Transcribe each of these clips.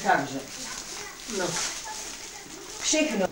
Takže, no, všechno.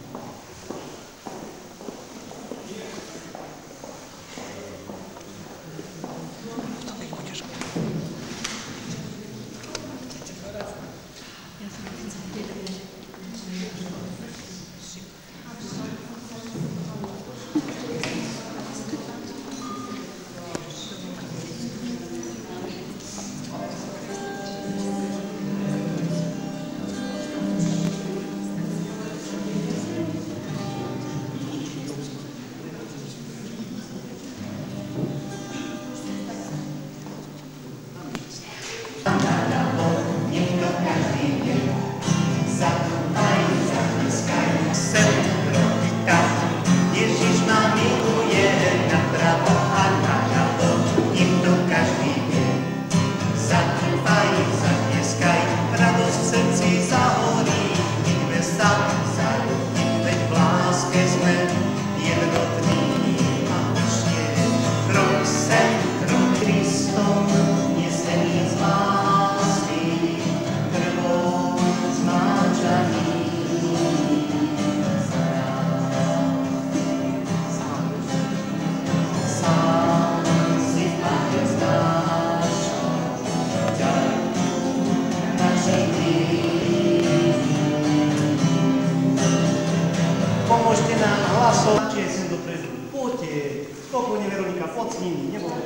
Pomôžte nám hlasovať, že sem dopredu. Poďte, spokojne Veronika, poď s nimi, nebojte.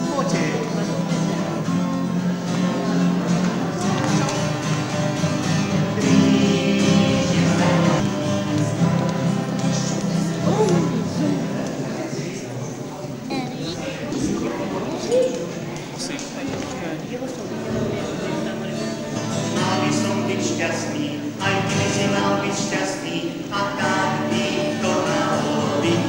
Poďte. Mal by som byť šťastný, aj ty by si mal byť šťastný, a tak by to malo byť.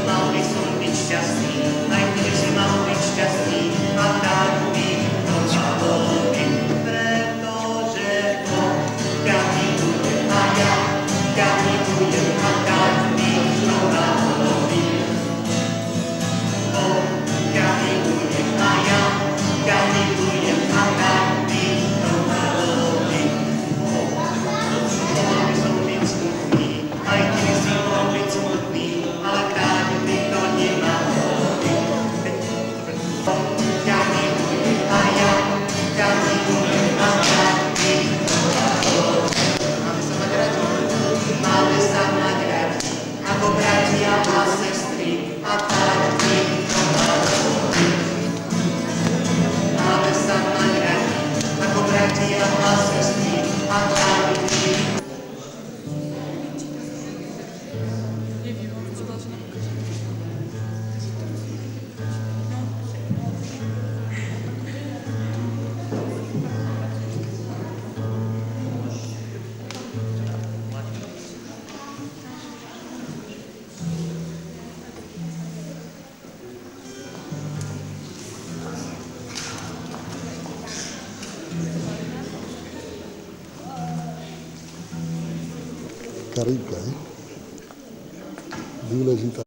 Mal by som byť šťastný, aj ty by si mal byť šťastný, a tak by to malo byť. Pretože ťa milujem a ja ťa milujem, a tak by to malo byť. Ťa milujem a ja ťa milujem, a tak by to malo byť. Mohol by som byť smutný, aj ty by si mohol byť smutný, ale tak by to nemalo byť. Ťa milujem a ja ťa milujem, a tak by to malo byť. Máme sa mať radi, ako bratia a sestry, a tak by to malo byť. Máme sa mať radi, ako bratia a sestry, a tak by to malo byť. Karinka, důležitá.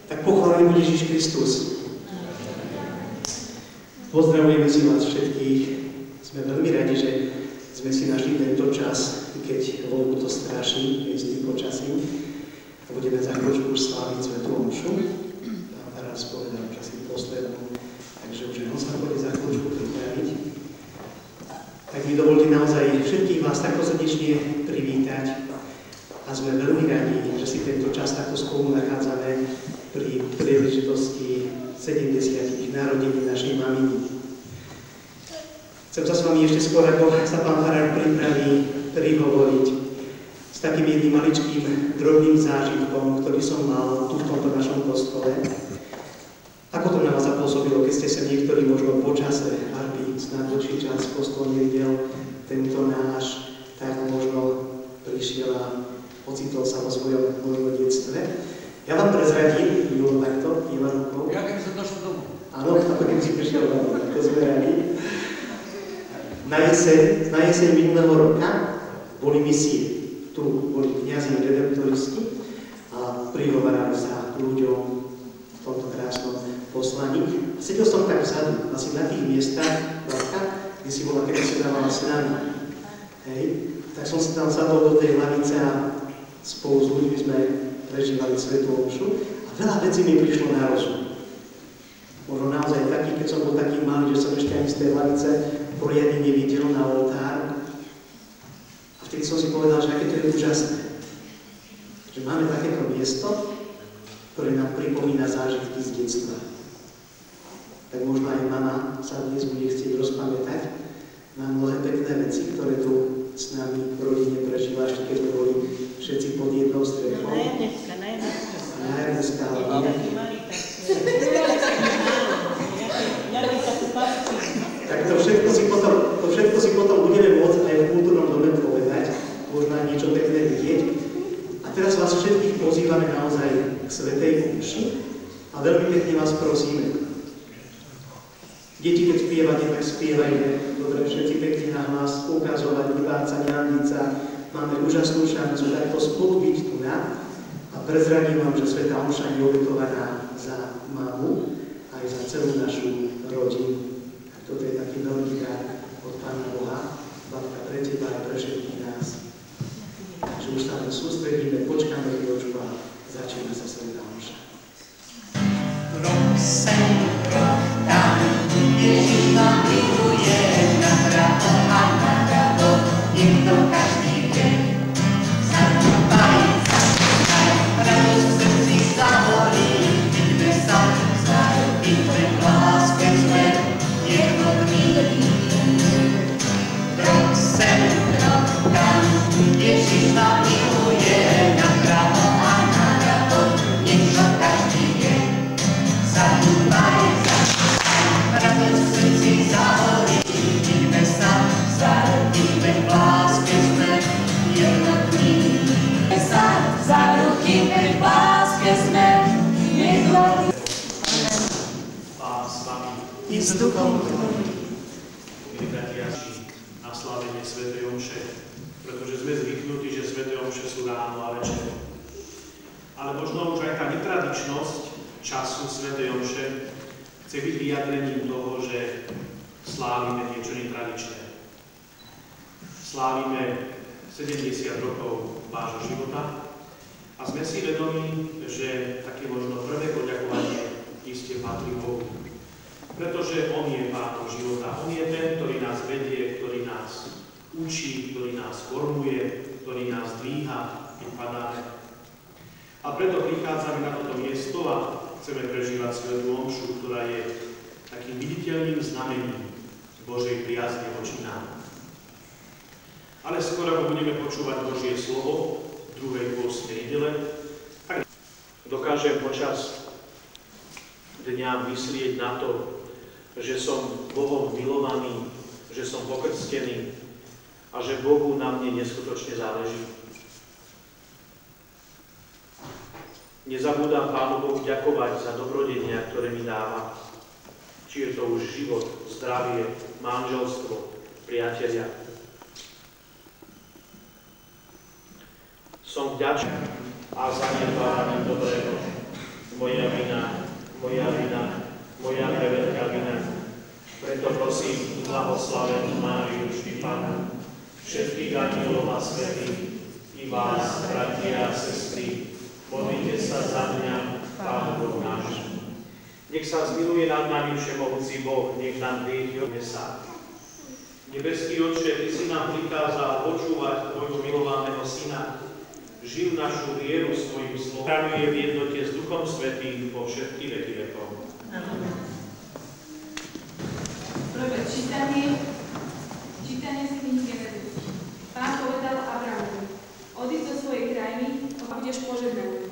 Tak pochválený bude Ježiš Kristus. Pozdravujeme si vás všetkých. Sme veľmi radi, že sme si našli tento čas, keď vonku to straší, s tým počasím. A budeme za chvíľočku už sláviť svätú omšu. Pán farár spovedal časy poslednú, takže už on sa bude za chvíľočku pripraviť. Tak mi dovolte naozaj všetkých vás takto srdečne privítať. A sme veľmi radi, že si tento čas takto spolu nachádzame pri príležitosti 70. narodení našej maminy. Chcem sa s vami ešte skôr, ako sa pán farár pripraví, prihovoriť s takým jedným maličkým drobným zážitkom, ktorý som mal tu v tomto našom kostole. Ako to na vás zapôsobilo, keď ste sa niektorí možno po čase, aby snáď dlhší čas kostol nevidel tento náš, tak možno prišiel a ocitol sa vo svojom detstve. Ja vám prezradím, Julo, takto, Iva rukou. Ja keby som došiel domov. Áno, ako keby si prišiel domov, ako sme radi. Na jeseň minulého roka boli misie tu tu boli kňazi redemptoristi a prihovarali sa ľuďom v tomto krásnom poslaní. A sedel som tak vzadu, asi na tých miestach, kde si bola, kedy si dávala s nami. Hej. Tak som si tam sadol do tej lavice a spolu s ľuďmi sme prežívali svätú omšu a veľa vecí mi prišlo na rozum. Možno naozaj taký, keď som bol taký malý, že som ešte ani z tej lavice poriadne nevidel na oltár. A vtedy som si povedal, že aké to je úžasné. Že máme takéto miesto, ktoré nám pripomína zážitky z detstva. Tak možno aj mama sa dnes bude chcieť rozpamätať na mnohé pekné veci, ktoré tu s nami v rodine prežila, ešte keď sme boli všetci pod jednou strechou. Na Jarneska. Tak to všetko si potom budeme môcť aj v kultúrnom dome povedať, možno aj niečo pekné vidieť. A teraz vás všetkých pozývame naozaj k svätej omši a veľmi pekne vás prosíme. Deti, keď spievate, tak spievajte. Dobre, všetci pekne na hlas, ukazovať, nebáť sa, nehandiť sa. Máme úžasnú šancu takto spolu byť tu na. A prezradím vám, že svätá omša je obetovaná za mamu, aj za celú našu rodinu. A toto je taký veľký dar od Pána Boha, Babka, pre teba a pre všetkých nás. Takže už sa len sústredíme, počkáme chvíľočku a začína sa svätá omša. Rok sem, rok tam, Ježiš nám miluje na pravo a na ľavo, niekto každý deň. Zatrúbaj, zatrúbaj, radosť v srdci zahorí, vidíme sa, zarodíme v láske sme jednotní. Rok sem, rok tam, Ježiš nám miluje na pravo a na ľavo, niekto každý deň. Zatrúbaj, radosť v srdci zahorí, vidíme sa, zarodíme v láske sme jednotní. Zarodíme v láske sme jednotní. Pán s vami. I s duchom tvojim. Milí bratia, na slávenie svätej omše, pretože sme zvyknutí, že sväté omše sú ráno a večer. Ale možno už aj tá netradičnosť času svätej omše chce byť vyjadrením toho, že slávime niečo netradičné. Slávime 70 rokov vášho života a sme si vedomí, že také možno prvé poďakovanie iste patrí Bohu. Pretože On je Pánom života. On je ten, ktorý nás vedie, ktorý nás učí, ktorý nás formuje, ktorý nás dvíha, keď padáme. A preto prichádzame na toto miesto a chceme prežívať svätú omšu, ktorá je takým viditeľným znamením Božej priazne voči nám. Ale skôr, ako budeme počúvať Božie slovo v druhej pôstnej nedele, tak dokážem počas dňa myslieť na to, že som Bohom milovaný, že som pokrstený a že Bohu na mne neskutočne záleží. Nezabúdam Pánu Bohu ďakovať za dobrodenia, ktoré mi dáva. Či je to už život, zdravie, manželstvo, priatelia. Som vďačný a zanedbávaný dobrého. Moja vina, moja preveľká vina. Preto prosím blahoslavenú Máriu vždy Pána, všetkých anielov a svätých, i vás, bratia a sestry, modlite sa za mňa, Pán Boh náš. Nech sa zmiluje nad nami všemohúci Boh, nech nám dýchne sa. Nebeský Otče, Ty si nám prikázal počúvať Tvojho milovaného Syna. Živ našu vieru svojim slovom. Chraňuje v jednote s Duchom Svätým po všetky veky vekov. Amen. Prvé čítanie z knihy Genesis. Pán povedal Abrahamovi, odíď zo svojej krajiny a budeš požehnaný.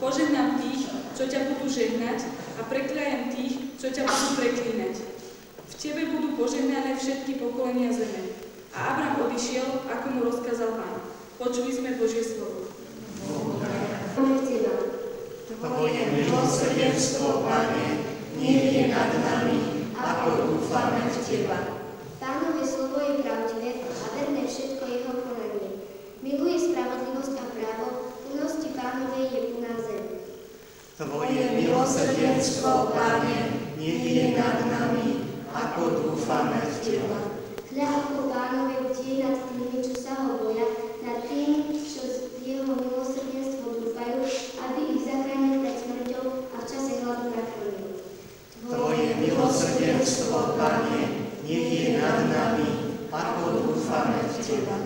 Požehnám tých, čo ťa budú žehnať, a prekliajem tých, čo ťa budú preklínať. V tebe budú požehnané všetky pokolenia zeme. A Abraham odišiel, ako mu rozkázal Pán. Počuli sme Božie slovo. Tvoje milosrdenstvo, Pane, nech je nad nami, ako dúfame v Teba. Pánové slovo je pravdivé a verné všetko jeho konanie. Miluje spravodlivé milosrdenstvo, Pane, nech je nad nami, ako dúfame v Teba. Ľahko Pánovi bdie nad tými, čo sa ho boja, nad tými, čo v jeho milosrdenstvo dúfajú, aby ich zachránil pred smrťou a v čase hladu nakrmil. Tvoje milosrdenstvo, Pane, nech je nad nami, ako dúfame v Teba.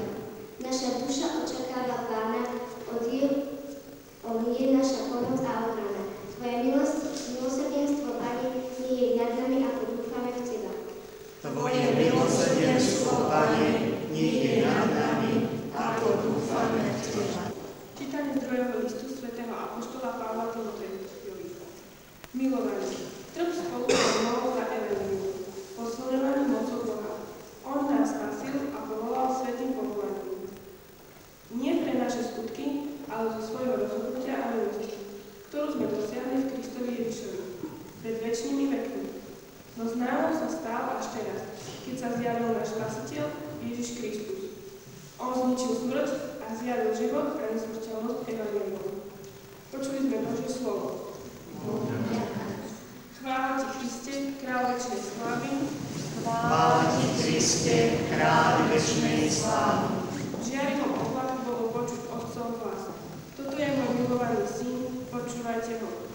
Naša duša očakáva Pána, on je naša pomoc a ochrana. Tvoje milosrdenstvo, Pane, nie je nad nami, ako dúfame v Teba. Tvoje milosrdenstvo, Pane, nech je nad nami, ako dúfame v Teba. Čítanie z 2. listu svätého apoštola Pavla Timotejovi. Milovaní, trp spolu so mnou za evanjelium, posledovaný mocou Boha. On nás spasil a povolal svätým povolaním. Nie pre naše skutky, ale zo svojho rozhodnutia a milosti, ktorú sme dosiahli v Kristovi Ježišovi, pred večnými vekmi. No známou sa stal až teraz, keď sa zjavil náš Spasiteľ Ježiš Kristus. On zničil smrť a zjavil život a nesmrteľnosť evanjelium. Počuli sme Božie slovo. Chvála Ti, Kriste, kráľ večnej slávy. Chvála Ti, Kriste, kráľ večnej slávy. V žiarivom oblaku bolo počuť Otcov hlas. Toto je môj milovaný syn, počúvajte ho.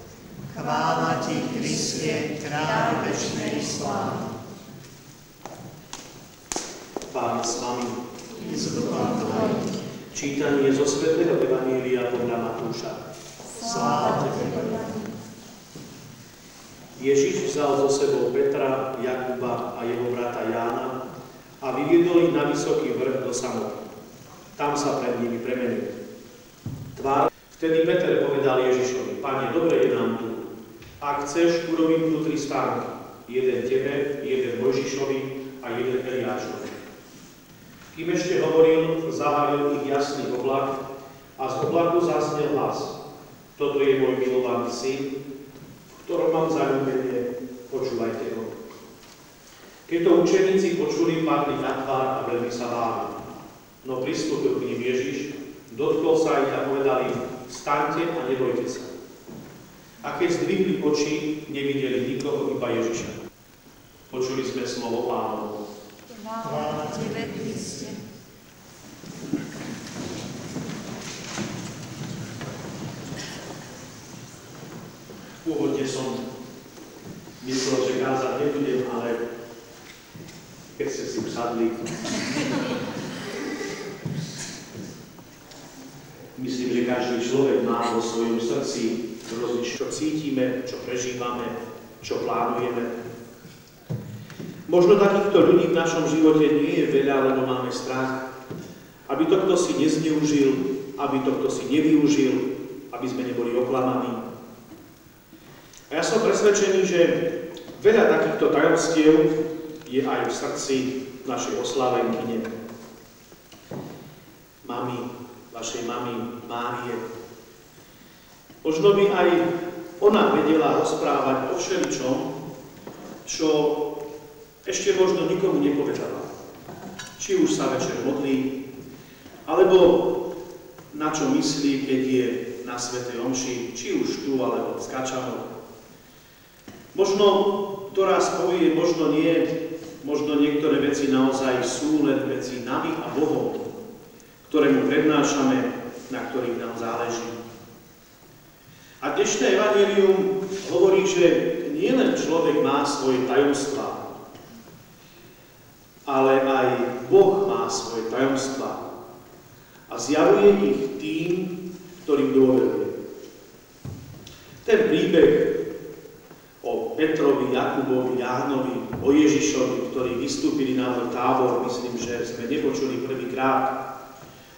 Chvála Ti, Kriste, kráľ večnej slávy. Pán s vami. I s duchom Tvojim. Čítanie zo svätého Evanjelia podľa Matúša. Sláva Tebe, Pane. Ježiš vzal so sebou Petra, Jakuba a jeho brata Jána a vyviedol ich na vysoký vrch do samoty. Tam sa pred nimi premenil. Vtedy Peter povedal Ježišovi: Pane, dobre je nám tu. Ak chceš, urobím tu 3 stánky. Jeden tebe, jeden Mojžišovi a jeden Eliášovi. Kým ešte hovoril, zahalil ich jasný oblak a z oblaku zaznel hlas: Toto je môj milovaný syn, v ktorom mám zaľúbenie, počúvajte ho. Keď to učeníci počuli, padli na tvár a veľmi sa báli. No pristúpil k nim Ježiš, dotkol sa ich a povedal im: Vstaňte a nebojte sa. A keď zdvihli oči, nevideli nikoho, iba Ježiša. Počuli sme slovo Pánovo. Chvála Tebe, Kriste. Pôvodne som myslel, že kázať nebudem, ale keď ste si usadli, myslím, že každý človek má vo svojom srdci rozlič, čo cítime, čo prežívame, čo plánujeme. Možno takýchto ľudí v našom živote nie je veľa, lebo máme strach, aby to kto si nezneužil, aby to kto si nevyužil, aby sme neboli oklamaní. A ja som presvedčený, že veľa takýchto tajomstiev je aj v srdci našej oslavenkyne. Vašej mamy Márie. Možno by aj ona vedela rozprávať o všeličom, čo ešte možno nikomu nepovedala. Či už sa večer modlí, alebo na čo myslí, keď je na svätej omši, či už tu, alebo s kačanou. Možno to raz povie, možno nie, možno niektoré veci naozaj sú len medzi nami a Bohom, ktorému prednášame, na ktorých nám záleží. A dnešné evanjelium hovorí, že nielen človek má svoje tajomstvá, ale aj Boh má svoje tajomstvá a zjavuje ich tým, ktorým dôveruje. Ten príbeh o Petrovi, Jakubovi, Jánovi, o Ježišovi, ktorí vystúpili na Tábor, myslím, že sme nepočuli prvýkrát,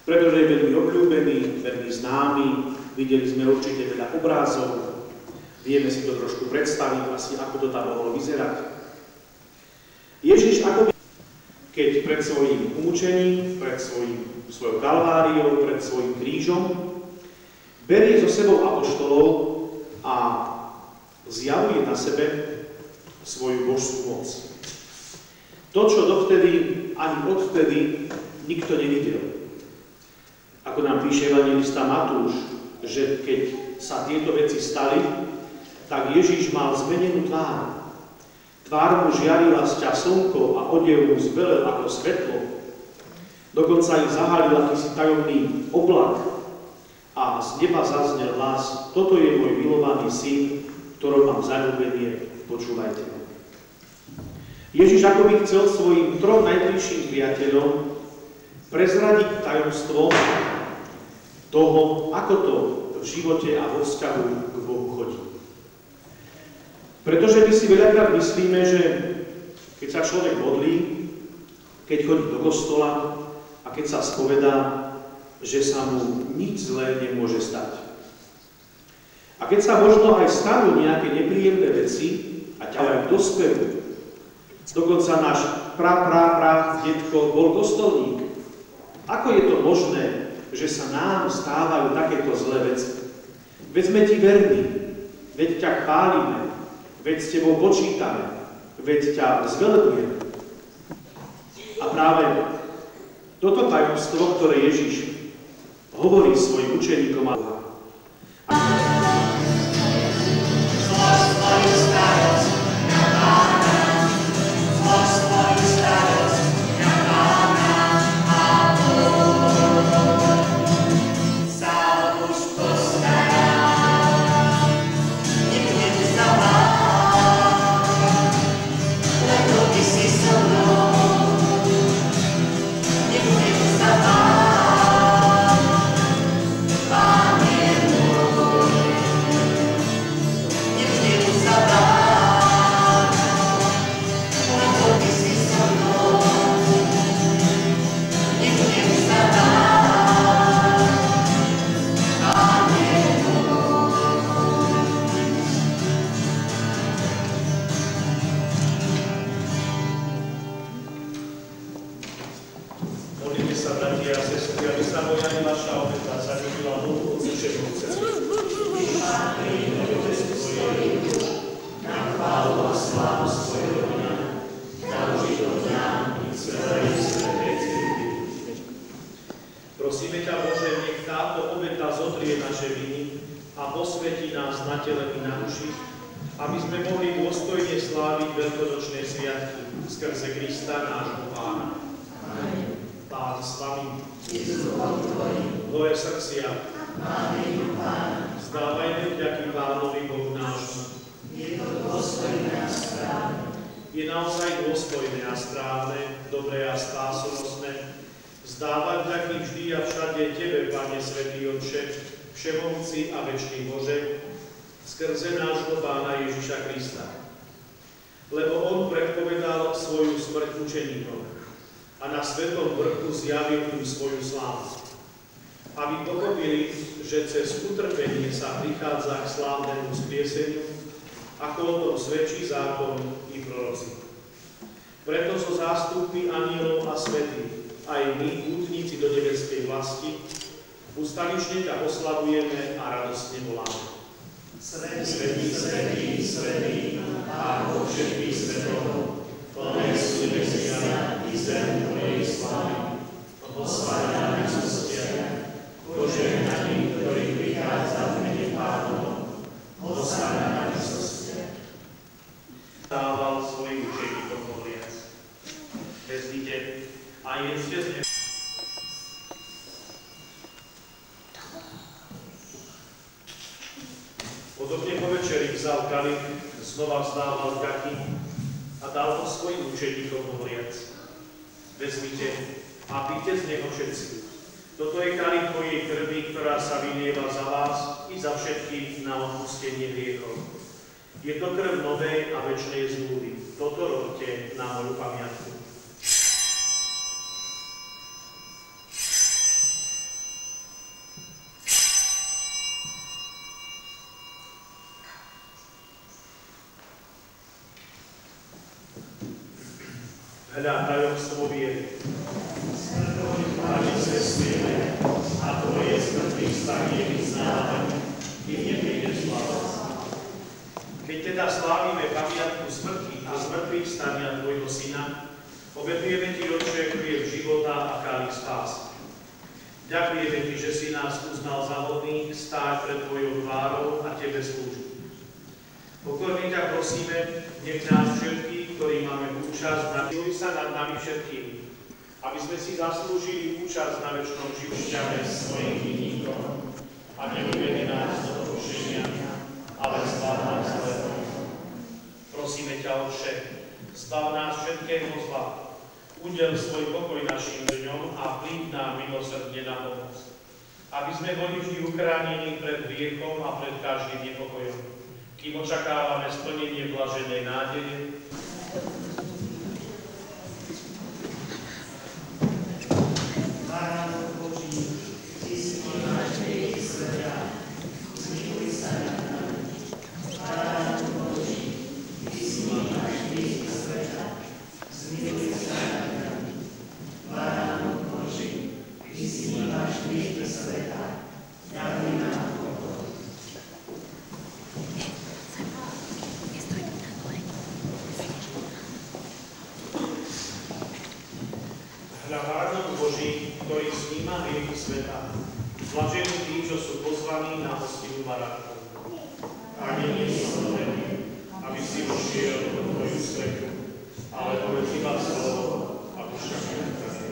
pretože je veľmi obľúbený, veľmi známy, videli sme určite veľa obrázov, vieme si to trošku predstaviť, asi ako to tam mohlo vyzerať. Ježiš ako keď pred svojím umúčením, pred svojou kalváriou, pred svojím krížom berie so sebou apoštolov a zjavuje na sebe svoju božskú moc. To, čo dovtedy ani odvtedy nikto nevidel. Ako nám píše evanjelista Matúš, že keď sa tieto veci stali, tak Ježiš mal zmenenú tvár. Tvár mu žiarila sťa slnko a odev mu zbelel ako svetlo. Dokonca ich zahalil akýsi tajomný oblak a z neba zaznel hlas: toto je môj milovaný syn, ktorom mám zaľúbenie, počúvajte ho. Ježiš akoby chcel svojim trom najbližším priateľom prezradiť tajomstvo toho, ako to v živote a vo vzťahu k Bohu chodí. Pretože my si veľakrát myslíme, že keď sa človek modlí, keď chodí do kostola a keď sa spovedá, že sa mu nič zlé nemôže stať. A keď sa možno aj stanú nejaké nepríjemné veci a ťa aj dospejú, dokonca náš detko bol kostolník. Ako je to možné, že sa nám stávajú takéto zlé veci? Veď sme ti verní, veď ťa chválime, veď s tebou počítame, veď ťa zvelebujeme. A práve toto tajomstvo, ktoré Ježiš hovorí svojim učeníkom a prosíme ťa, Bože, nech táto obeta zotrie naše viny a posvätí nás na tele i na duši, aby sme mohli dôstojne sláviť veľkonočné sviatky skrze Krista, nášho Pána. Amen. Pán s vami. Dvoje srdcia. Vzdávajme vďaky Pánovi Bohu nášmu. Je to dôstojné a správne. Je naozaj dôstojné a správne, dobré a spásonosné vzdávať vďaky vždy a všade Tebe, Pane Svätý Otče, všemohúci a večný Bože, skrze nášho Pána Ježiša Krista. Lebo On predpovedal svoju smrť učeníkom a na Svetom vrchu zjavil im svoju slávu. Aby pochopili, že cez utrpenie sa prichádza k slávnemu vzkrieseniu, ako o tom svedčí zákon i proroci. Preto so zástupmi anielov a svätých aj my, pútnici do nebeskej vlasti, ustavične ťa oslavujeme a radostne voláme. Svätý, svätý, svätý, Pán Boh všetkých svetov, plné sú nebesia i zem tvojej slávy. Osláva na výsostiach, požehnaný, ktorý prichádza v mene Pánovom. Osláva na výsostiach. Dával svojim učeníkom hovoriac: vezmite a jedzte z neba. Podobne po večeri vzal kalich, znova vzdával vďaky a dal ho svojim učeníkom hovoriac: vezmite a píte z neho všetci. Toto je kalich mojej krvi, ktorá sa vylieva za vás i za všetkých na odpustenie hriechov. Je to krv novej a večnej zmluvy. Toto robte na moju pamiatku. Hľa tajomstvo viery. Pane, zvestujeme a Tvoje smrtvých stanie vyznávame, kým nepríde sláva. Keď teda slávime pamiatku smrti a zmrtvých stania Tvojho Syna, obetujeme Ti, Otče, chlieb života a kalich spásy. Ďakujeme Ti, že si nás uznal za hodných stáť pred Tvojou tvárou a Tebe slúžiť. Pokorne ťa prosíme, nech nás všetkých, ktorí máme účasť, namiluj sa nad nami všetkými, aby sme si zaslúžili účasť na večnom živote svojich vinníkov a neuvedi nás do pokušenia, ale zbav nás zlého. Prosíme ťa, Otče, zbav nás všetkého zla, udel svoj pokoj našim dňom a príď nám milosrdne na pomoc, aby sme boli vždy uchránení pred hriechom a pred každým nepokojom, kým očakávame splnenie blaženej nádeje. Baránok Boží, Ty snímaš hriechy sveta, zmiluj sa nad nami. Baránok Boží, Ty snímaš hriechy sveta, zmiluj sa nad nami. Baránok Boží, Ty snímaš hriechy sveta, daruj nám pokoj. Hľa baránok Boží, ktorý sníma hriechy sveta, blažení tí, čo sú pozvaní na hostinu baránku. Ani nie som hodný, aby si vošiel do tvoju strechu, ale povedz iba slovo a duša mi ukáže.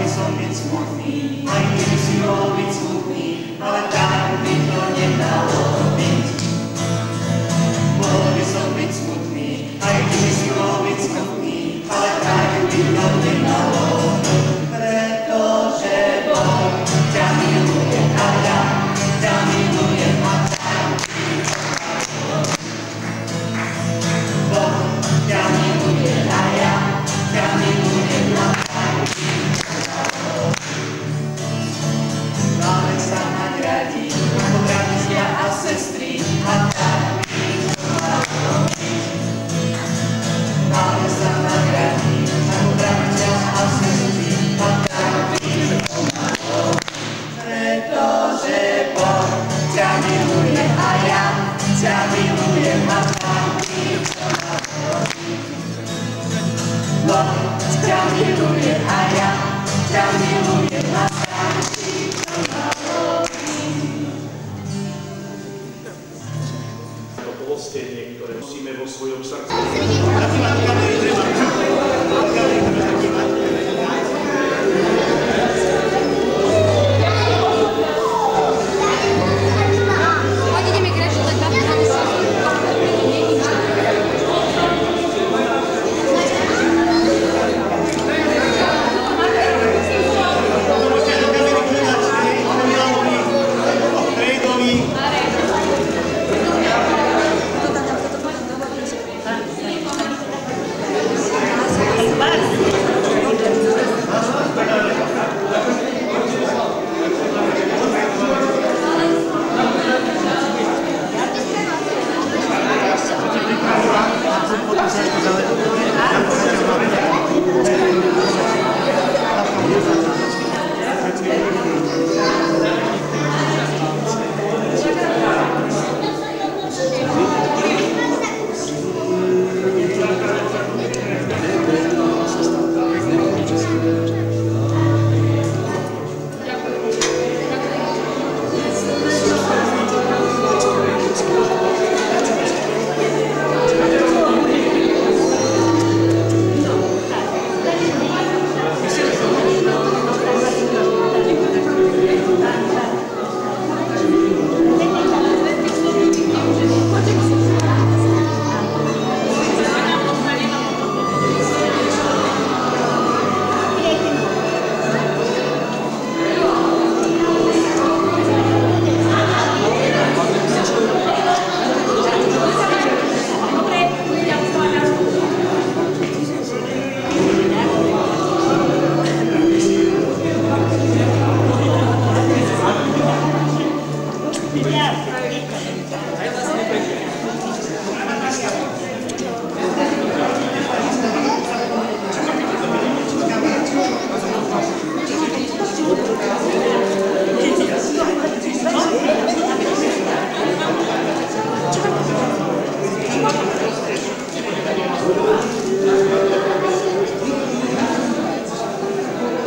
Som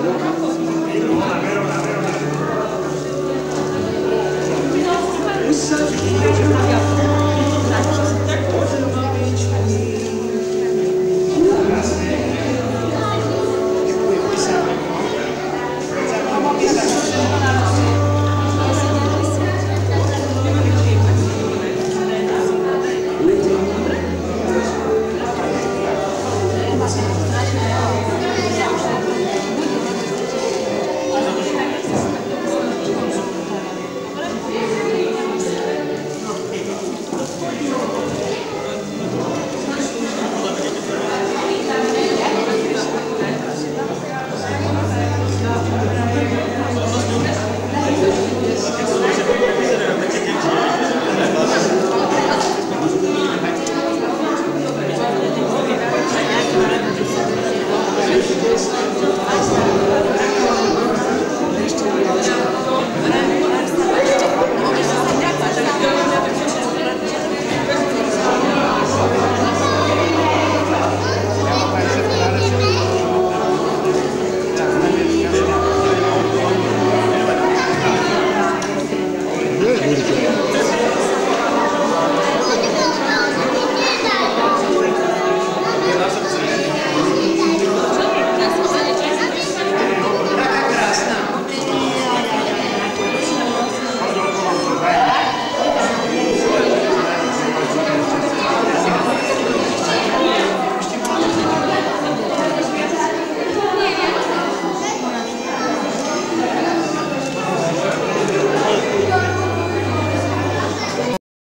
Áno,